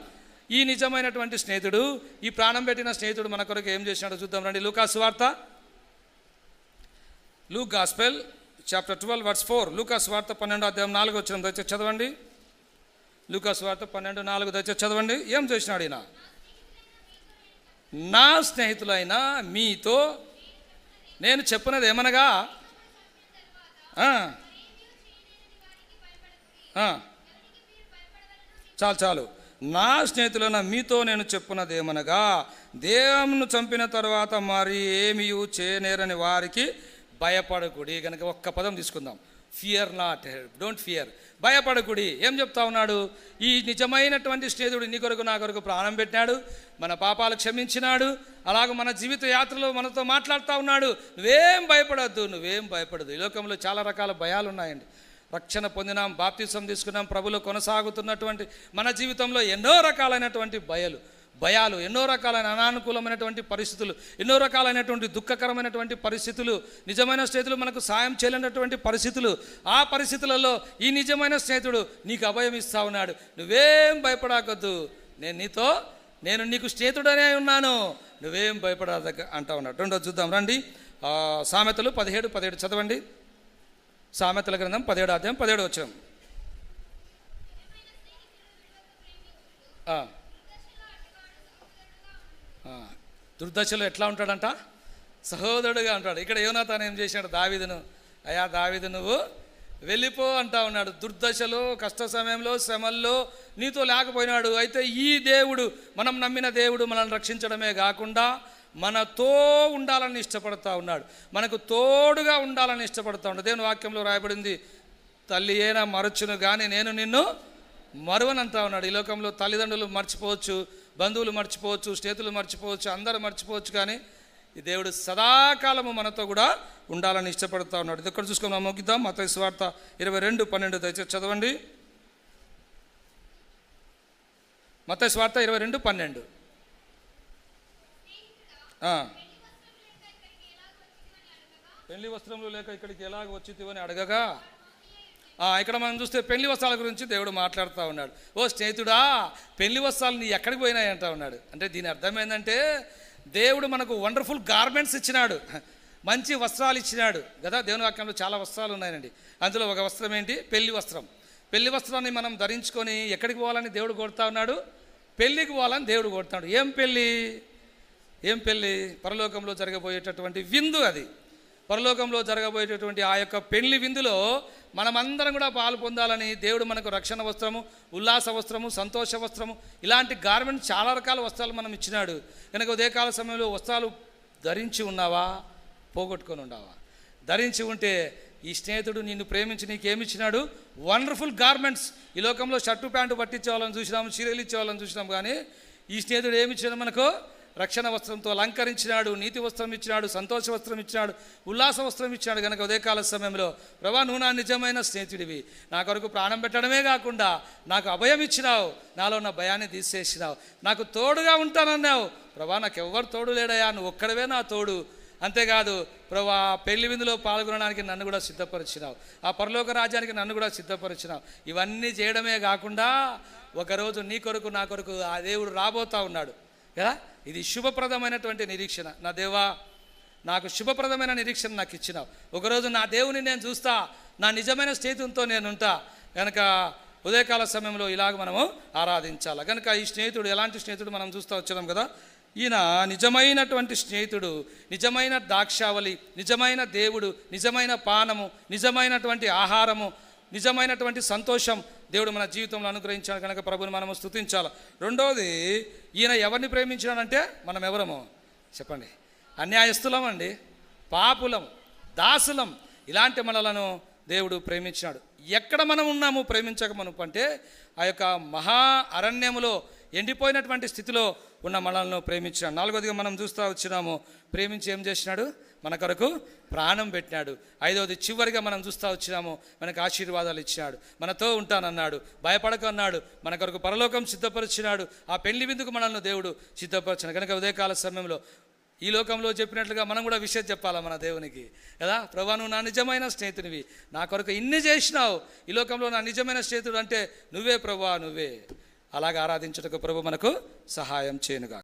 ఈ నిజమైనటువంటి స్నేహితుడు, ఈ ప్రాణం పెట్టిన స్నేహితుడు మన కొరకు ఏం చేసినాడో చూద్దాం. రండి లూకా సువార్త, లూక్ గాస్పెల్ చాప్టర్ 12 verse 4. లూకా సువార్త 12వ అధ్యాయం 4వ వచనం దయచేసి చదవండి. లూకా సువార్త 12:4 దయచేసి చదవండి. ఏం చేసినాడు ఈయన? నా స్నేహితులైన మీతో నేను చెప్పినది ఏమనగా, చాలు, నా స్నేహితులైన మీతో నేను చెప్పున్నది ఏమనగా, దేవుని చంపిన తర్వాత మరి ఏమీ చేయనేరని వారికి భయపడకుడి. కనుక ఒక్క పదం తీసుకుందాం, ఫియర్ నాట్, డోంట్ ఫియర్, భయపడకుడి. ఏం చెప్తా ఉన్నాడు? ఈ నిజమైనటువంటి స్నేహితుడు నీ కొరకు నా కొరకు ప్రాణం పెట్టాడు, మన పాపాలు క్షమించినాడు, అలాగే మన జీవిత యాత్రలో మనతో మాట్లాడుతూ ఉన్నాడు. నువ్వేం భయపడద్దు. ఈ లోకంలో చాలా రకాల భయాలు ఉన్నాయండి. రక్షణ పొందినాం, బాప్తిసం తీసుకున్నాం, ప్రభులో కొనసాగుతున్నటువంటి మన జీవితంలో ఎన్నో రకాలైనటువంటి భయాలు, ఎన్నో రకాలైన అనానుకూలమైనటువంటి పరిస్థితులు, ఎన్నో రకాలైనటువంటి దుఃఖకరమైనటువంటి పరిస్థితులు, నిజమైన స్నేహితులు మనకు సాయం చేయలేనటువంటి పరిస్థితులు, ఆ పరిస్థితులలో ఈ నిజమైన స్నేహితుడు నీకు అభయం ఇస్తా ఉన్నాడు. నువ్వేం భయపడకద్దు, నేను నీకు స్నేహితుడనే ఉన్నాను, నువ్వేం భయపడక అంటా ఉన్నాడు. రెండోది చూద్దాం రండి. సామెతలు 17:17 చదవండి. సామెతల గ్రంథం 17వ అధ్యాయం 17వ వచనం. దుర్దశలో ఎట్లా ఉంటాడంట? సహోదరుడుగా ఉంటాడు. ఇక్కడ యోనాతాను ఏం చేశాడు? దావీదును, అయ్యా దావీదు నువ్వు వెళ్ళిపో అంటా ఉన్నాడు. దుర్దశలో, కష్ట సమయంలో, శ్రమల్లో నీతో లేకపోయినాడు. అయితే ఈ దేవుడు, మనం నమ్మిన దేవుడు మనల్ని రక్షించడమే కాకుండా మనతో ఉండాలని ఇష్టపడతా ఉన్నాడు, మనకు తోడుగా ఉండాలని ఇష్టపడతా ఉన్నాడు. దేవుని వాక్యంలో రాయబడింది, తల్లి అయినా మరచును కానీ నేను నిన్ను మరువనంతా ఉన్నాడు. ఈ లోకంలో తల్లిదండ్రులు మర్చిపోవచ్చు, బంధువులు మర్చిపోవచ్చు, స్నేహితులు మర్చిపోవచ్చు, అందరూ మర్చిపోవచ్చు, కానీ ఈ దేవుడు సదాకాలము మనతో కూడా ఉండాలని ఇష్టపడతా ఉన్నాడు. ఇది ఎక్కడ చూసుకున్నాం? ముగిద్దాం. మత్తయి సువార్త 22:12 దయచేసి చదవండి. మత్తయి సువార్త 22:12. పెళ్లి వస్త్రములు లేక ఇక్కడికి ఎలాగ వచ్చితివని అడగగా, ఇక్కడ మనం చూస్తే పెళ్లి వస్త్రాల గురించి దేవుడు మాట్లాడుతూ ఉన్నాడు. ఓ స్నేహితుడా, పెళ్లి వస్త్రాలు నీ ఎక్కడికి పోయినాయి అంటా ఉన్నాడు. అంటే దీని అర్థం ఏంటంటే, దేవుడు మనకు వండర్ఫుల్ గార్మెంట్స్ ఇచ్చినాడు, మంచి వస్త్రాలు ఇచ్చినాడు కదా. దేవుని వాక్యంలో చాలా వస్త్రాలు ఉన్నాయండి. అందులో ఒక వస్త్రం ఏంటి? పెళ్లి వస్త్రం. పెళ్లి వస్త్రాన్ని మనం ధరించుకొని ఎక్కడికి పోవాలని దేవుడు కోరుతా ఉన్నాడు? పెళ్ళికి పోవాలని దేవుడు కోరుతాడు. ఏం పెళ్ళి? పరలోకంలో జరగబోయేటటువంటి విందు. అది పరలోకంలో జరగబోయేటటువంటి ఆ యొక్క పెళ్లి విందులో మనమందరం కూడా పాలు పొందాలని దేవుడు మనకు రక్షణ వస్త్రము, ఉల్లాస వస్త్రము, సంతోష వస్త్రము, ఇలాంటి గార్మెంట్ చాలా రకాల వస్త్రాలు మనం ఇచ్చినాడు. కనుక ఉదయకాల సమయంలో వస్త్రాలు ధరించి ఉన్నావా, పోగొట్టుకొని ఉన్నావా? ధరించి ఉంటే ఈ స్నేహితుడు నిన్ను ప్రేమించి నీకేమిచ్చినాడు? Wonderful garments. ఈ లోకంలో షర్టు ప్యాంటు పట్టించే వాళ్ళని చూసినాము, చీరలు ఇచ్చే వాళ్ళని చూసినాం, కానీ ఈ స్నేహితుడు ఏమిచ్చినాడు? మనకు రక్షణ వస్త్రంతో అలంకరించినాడు, నీతి వస్త్రం ఇచ్చినాడు, సంతోష వస్త్రం ఇచ్చినాడు, ఉల్లాస వస్త్రం ఇచ్చినాడు. కనుక ఉదయకాల సమయంలో, ప్రభా నువ్వు నా నిజమైన స్నేహితుడివి, నా కొరకు ప్రాణం పెట్టడమే కాకుండా నాకు అభయం ఇచ్చినావు, నాలో ఉన్న భయాన్ని తీసేసినావు, నాకు తోడుగా ఉంటానన్నావు. ప్రభా నాకు ఎవ్వరు తోడు లేడయా, నువ్వు ఒక్కడవే నా తోడు. అంతేకాదు ప్రభా, పెళ్లి విందులో పాల్గొనడానికి నన్ను కూడా సిద్ధపరిచినావు, ఆ పరలోక రాజ్యానికి నన్ను కూడా సిద్ధపరిచినావు. ఇవన్నీ చేయడమే కాకుండా ఒకరోజు నీ కొరకు నా కొరకు ఆ దేవుడు రాబోతా ఉన్నాడు కదా. ఇది శుభప్రదమైనటువంటి నిరీక్షణ. నా దేవా, నాకు శుభప్రదమైన నిరీక్షణ నాకు ఇచ్చినావు. ఒకరోజు నా దేవుని నేను చూస్తా, నా నిజమైన స్నేహితునితో నేను ఉంటా. కనుక ఉదయకాల సమయంలో ఇలాగ మనము ఆరాధించాలి. కనుక ఈ స్నేహితుడు ఎలాంటి స్నేహితుడు మనం చూస్తూ వచ్చాం కదా. ఈయన నిజమైనటువంటి స్నేహితుడు, నిజమైన ద్రాక్షావళి, నిజమైన దేవుడు, నిజమైన పానము, నిజమైనటువంటి ఆహారము, నిజమైనటువంటి సంతోషం దేవుడు మన జీవితంలో అనుగ్రహించాడు. కనుక ప్రభుని మనము స్తుతించాలి. రెండోది, ఈయన ఎవరిని ప్రేమించాడంటే మనం ఎవరము చెప్పండి? అన్యాయస్తులం అండి, పాపులం, దాసులం. ఇలాంటి మనలను దేవుడు ప్రేమించినాడు. ఎక్కడ మనం ఉన్నాము ప్రేమించక మనకు అంటే, ఆ యొక్క మహా అరణ్యములో ఎండిపోయినటువంటి స్థితిలో ఉన్న మనల్ని ప్రేమించినాడు. నాలుగోదిగా మనం చూస్తూ వచ్చినాము, ప్రేమించి ఏం చేసినాడు? మన కొరకు ప్రాణం పెట్టినాడు. ఐదవది, చివరిగా మనం చూస్తూ వచ్చినాము, మనకు ఆశీర్వాదాలు ఇచ్చినాడు, మనతో ఉంటానన్నాడు, భయపడకన్నాడు, మన కొరకు పరలోకం సిద్ధపరిచినాడు, ఆ పెళ్లి విందుకు మనల్ని దేవుడు సిద్ధపరిచినాడు. కనుక ఉదయకాల సమయంలో ఈ లోకంలో చెప్పినట్లుగా మనం కూడా విషయం చెప్పాలా మన దేవునికి కదా. ప్రభా నువ్వు నా నిజమైన స్నేహితునివి, నా కొరకు ఇన్ని చేసినావు, ఈ లోకంలో నా నిజమైన స్నేహితుడు అంటే నువ్వే ప్రభా, నువ్వే. అలాగ ఆరాధించుటకు ప్రభు మనకు సహాయం చేయనుగా.